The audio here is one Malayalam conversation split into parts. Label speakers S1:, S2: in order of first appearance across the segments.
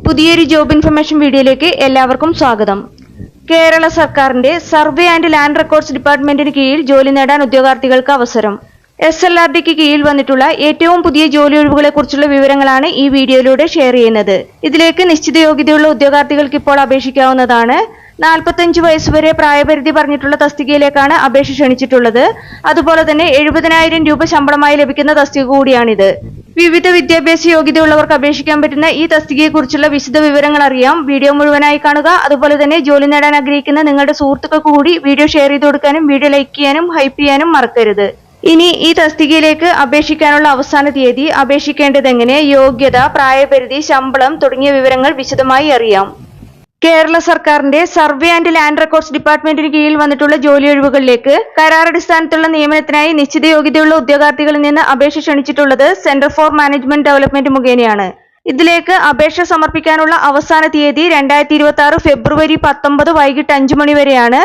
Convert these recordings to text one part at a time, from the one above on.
S1: പുതിയൊരു ജോബ് ഇൻഫർമേഷൻ വീഡിയോയിലേക്ക് എല്ലാവർക്കും സ്വാഗതം. കേരള സർക്കാരിന്റെ സർവേ ആൻഡ് ലാൻഡ് റെക്കോർഡ്സ് ഡിപ്പാർട്ട്മെന്റിന് കീഴിൽ ജോലി നേടാൻ ഉദ്യോഗാർത്ഥികൾക്ക് അവസരം. SLRDക്ക് കീഴിൽ വന്നിട്ടുള്ള ഏറ്റവും പുതിയ ജോലി ഒഴിവുകളെ കുറിച്ചുള്ള വിവരങ്ങളാണ് ഈ വീഡിയോയിലൂടെ ഷെയർ ചെയ്യുന്നത്. ഇതിലേക്ക് നിശ്ചിത യോഗ്യതയുള്ള ഉദ്യോഗാർത്ഥികൾക്ക് ഇപ്പോൾ അപേക്ഷിക്കാവുന്നതാണ്. 45 വയസ്സുവരെ പ്രായപരിധി പറഞ്ഞിട്ടുള്ള തസ്തികയിലേക്കാണ് അപേക്ഷ ക്ഷണിച്ചിട്ടുള്ളത്. അതുപോലെ തന്നെ 70,000 രൂപ ശമ്പളമായി ലഭിക്കുന്ന തസ്തിക കൂടിയാണിത്. വിവിധ വിദ്യാഭ്യാസ യോഗ്യതയുള്ളവർക്ക് അപേക്ഷിക്കാൻ പറ്റുന്ന ഈ തസ്തികയെക്കുറിച്ചുള്ള വിശദ വിവരങ്ങൾ അറിയാം. വീഡിയോ മുഴുവനായി കാണുക. അതുപോലെ തന്നെ ജോലി നേടാൻ ആഗ്രഹിക്കുന്ന നിങ്ങളുടെ സുഹൃത്തുക്കൾക്ക് കൂടി വീഡിയോ ഷെയർ ചെയ്ത് കൊടുക്കാനും വീഡിയോ ലൈക്ക് ചെയ്യാനും ഹൈപ്പ് ചെയ്യാനും മറക്കരുത്. ഇനി ഈ തസ്തികയിലേക്ക് അപേക്ഷിക്കാനുള്ള അവസാന തീയതി, അപേക്ഷിക്കേണ്ടത് എങ്ങനെ, യോഗ്യത, പ്രായപരിധി, ശമ്പളം തുടങ്ങിയ വിവരങ്ങൾ വിശദമായി അറിയാം. കേരള സർക്കാരിന്റെ സർവേ ആൻഡ് ലാൻഡ് റെക്കോർഡ്സ് ഡിപ്പാർട്ട്മെന്റിന് കീഴിൽ വന്നിട്ടുള്ള ജോലി ഒഴിവുകളിലേക്ക് കരാറടിസ്ഥാനത്തുള്ള നിയമനത്തിനായി നിശ്ചിത യോഗ്യതയുള്ള ഉദ്യോഗാർത്ഥികളിൽ നിന്ന് അപേക്ഷ ക്ഷണിച്ചിട്ടുള്ളത് സെന്റർ ഫോർ മാനേജ്മെന്റ് ഡെവലപ്മെന്റ് മുഖേനയാണ്. ഇതിലേക്ക് അപേക്ഷ സമർപ്പിക്കാനുള്ള അവസാന തീയതി 2026 ഫെബ്രുവരി 19 വൈകിട്ട് 5 മണി വരെയാണ്.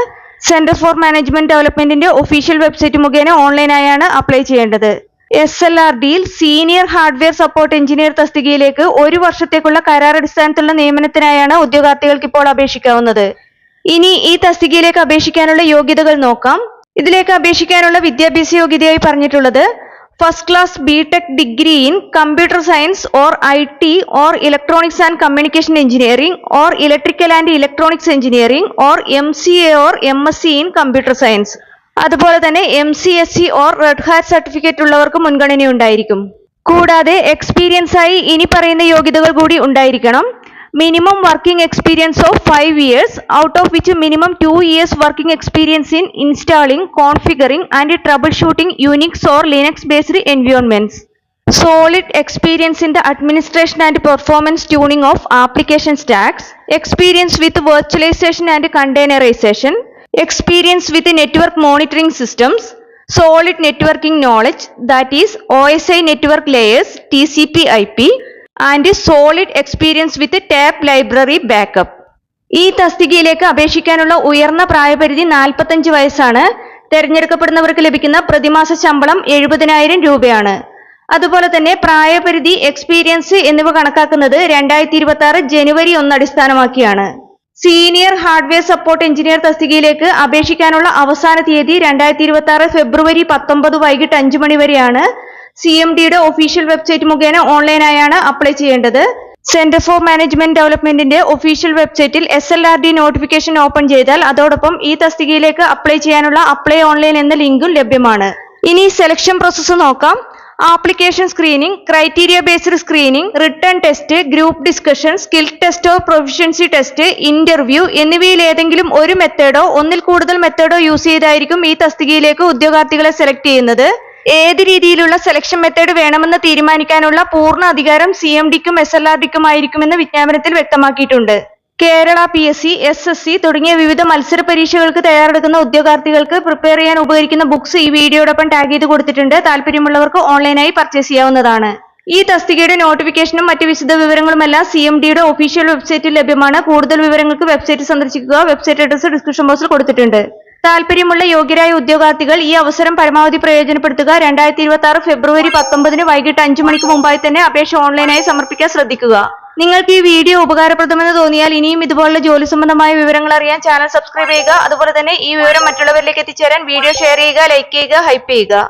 S1: സെന്റർ ഫോർ മാനേജ്മെന്റ് ഡെവലപ്മെന്റിന്റെ ഒഫീഷ്യൽ വെബ്സൈറ്റ് മുഖേന ഓൺലൈനായാണ് അപ്ലൈ ചെയ്യേണ്ടത്. SLRDയിൽ സീനിയർ ഹാർഡ്വെയർ സപ്പോർട്ട് എഞ്ചിനീയർ തസ്തികയിലേക്ക് 1 വർഷത്തേക്കുള്ള കരാറടിസ്ഥാനത്തുള്ള നിയമനത്തിനായാണ് ഉദ്യോഗാർത്ഥികൾക്ക് ഇപ്പോൾ അപേക്ഷിക്കാവുന്നത്. ഇനി ഈ തസ്തികയിലേക്ക് അപേക്ഷിക്കാനുള്ള യോഗ്യതകൾ നോക്കാം. ഇതിലേക്ക് അപേക്ഷിക്കാനുള്ള വിദ്യാഭ്യാസ യോഗ്യതയായി പറഞ്ഞിട്ടുള്ളത് first class BTech degree in computer science or IT or electronics and communication engineering or electrical and electronics engineering or MCA or MSc in computer science. അതുപോലെ തന്നെ MCSE or red hat certificate ഉള്ളവർക്ക് മുൻഗണനയുണ്ടായിരിക്കും. കൂടാതെ എക്സ്പീരിയൻസ് ആയി ഇനി പറയുന്ന യോഗ്യതകൾ കൂടി ഉണ്ടായിരിക്കണം. Minimum working experience of 5 years, out of which minimum 2 years working experience in installing, configuring and troubleshooting Unix or Linux based environments. Solid experience in the administration and performance tuning of application stacks, experience with virtualization and containerization, experience with network monitoring systems, solid networking knowledge, that is OSI network layers, TCP/IP, and solid experience with tape library backup. ഈ തസ്തികയിലേക്ക് അപേക്ഷിക്കാനുള്ള ഉയർന്ന പ്രായപരിധി 45 വയസ്സാണ്. തിരഞ്ഞെടുക്കപ്പെടുന്നവർക്ക് ലഭിക്കുന്ന പ്രതിമാസ ശമ്പളം 70,000 രൂപയാണ്. അതുപോലെ തന്നെ പ്രായപരിധി, എക്സ്പീരിയൻസ് എന്നിവ കണക്കാക്കുന്നത് 2026 ജനുവരി 1 അടിസ്ഥാനമാക്കിയാണ്. സീനിയർ ഹാർഡ്വെയർ സപ്പോർട്ട് എഞ്ചിനീയർ തസ്തികയിലേക്ക് അപേക്ഷിക്കാനുള്ള അവസാന തീയതി 2026 ഫെബ്രുവരി 19 വൈകിട്ട് 5 മണി വരെയാണ്. CMDയുടെ ഒഫീഷ്യൽ വെബ്സൈറ്റ് മുഖേന ഓൺലൈനായാണ് അപ്ലൈ ചെയ്യേണ്ടത്. സെന്റർ ഫോർ മാനേജ്മെന്റ് ഡെവലപ്മെന്റിന്റെ ഒഫീഷ്യൽ വെബ്സൈറ്റിൽ SLRD നോട്ടിഫിക്കേഷൻ ഓപ്പൺ ചെയ്താൽ അതോടൊപ്പം ഈ തസ്തികയിലേക്ക് അപ്ലൈ ചെയ്യാനുള്ള അപ്ലൈ ഓൺലൈൻ എന്ന ലിങ്കും ലഭ്യമാണ്. ഇനി സെലക്ഷൻ പ്രോസസ്സ് നോക്കാം. Application screening, criteria based screening, return test, group discussion, skill test or proficiency test, interview എന്നിവയിൽ ഏതെങ്കിലും ഒരു മെത്തേഡോ ഒന്നിൽ കൂടുതൽ മെത്തേഡോ യൂസ് ചെയ്തായിരിക്കും ഈ തസ്തികയിലേക്ക് ഉദ്യോഗാർത്ഥികളെ സെലക്ട് ചെയ്യുന്നത്. ഏത് രീതിയിലുള്ള സെലക്ഷൻ മെത്തേഡ് വേണമെന്ന് തീരുമാനിക്കാനുള്ള പൂർണ്ണ അധികാരം CMDക്കും SLRDക്കും ആയിരിക്കുമെന്ന് വിജ്ഞാപനത്തിൽ വ്യക്തമാക്കിയിട്ടുണ്ട്. കേരള PSC, SSC തുടങ്ങിയ വിവിധ മത്സര പരീക്ഷകൾക്ക് തയ്യാറെടുക്കുന്ന ഉദ്യോഗാർത്ഥികൾക്ക് പ്രിപ്പയർ ചെയ്യാൻ ഉപകരിക്കുന്ന ബുക്സ് ഈ വീഡിയോടൊപ്പം ടാഗ് ചെയ്ത് കൊടുത്തിട്ടുണ്ട്. താല്പര്യമുള്ളവർക്ക് ഓൺലൈനായി പർച്ചേസ് ചെയ്യാവുന്നതാണ്. ഈ തസ്തികയുടെ നോട്ടിഫിക്കേഷനും മറ്റ് വിശദ വിവരങ്ങളുമെല്ലാം CMDയുടെ ഒഫീഷ്യൽ വെബ്സൈറ്റിൽ ലഭ്യമാണ്. കൂടുതൽ വിവരങ്ങൾക്ക് വെബ്സൈറ്റ് സന്ദർശിക്കുക. വെബ്സൈറ്റ് അഡ്രസ് ഡിസ്ക്രിപ്ഷൻ ബോക്സിൽ കൊടുത്തിട്ടുണ്ട്. താല്പര്യമുള്ള യോഗ്യരായ ഉദ്യോഗാർത്ഥികൾ ഈ അവസരം പരമാവധി പ്രയോജനപ്പെടുത്തുക. 2026 ഫെബ്രുവരി 19 വൈകിട്ട് 5 മണിക്ക് മുമ്പായി തന്നെ അപേക്ഷ ഓൺലൈനായി സമർപ്പിക്കാൻ ശ്രദ്ധിക്കുക. നിങ്ങൾക്ക് ഈ വീഡിയോ ഉപകാരപ്രദമെന്ന് തോന്നിയാൽ ഇനിയും ഇതുപോലുള്ള ജോലി സംബന്ധമായ വിവരങ്ങൾ അറിയാൻ ചാനൽ സബ്സ്ക്രൈബ് ചെയ്യുക. അതുപോലെ തന്നെ ഈ വിവരം മറ്റുള്ളവരിലേക്ക് എത്തിച്ചേരാൻ വീഡിയോ ഷെയർ ചെയ്യുക, ലൈക്ക് ചെയ്യുക, ഹൈപ്പ് ചെയ്യുക.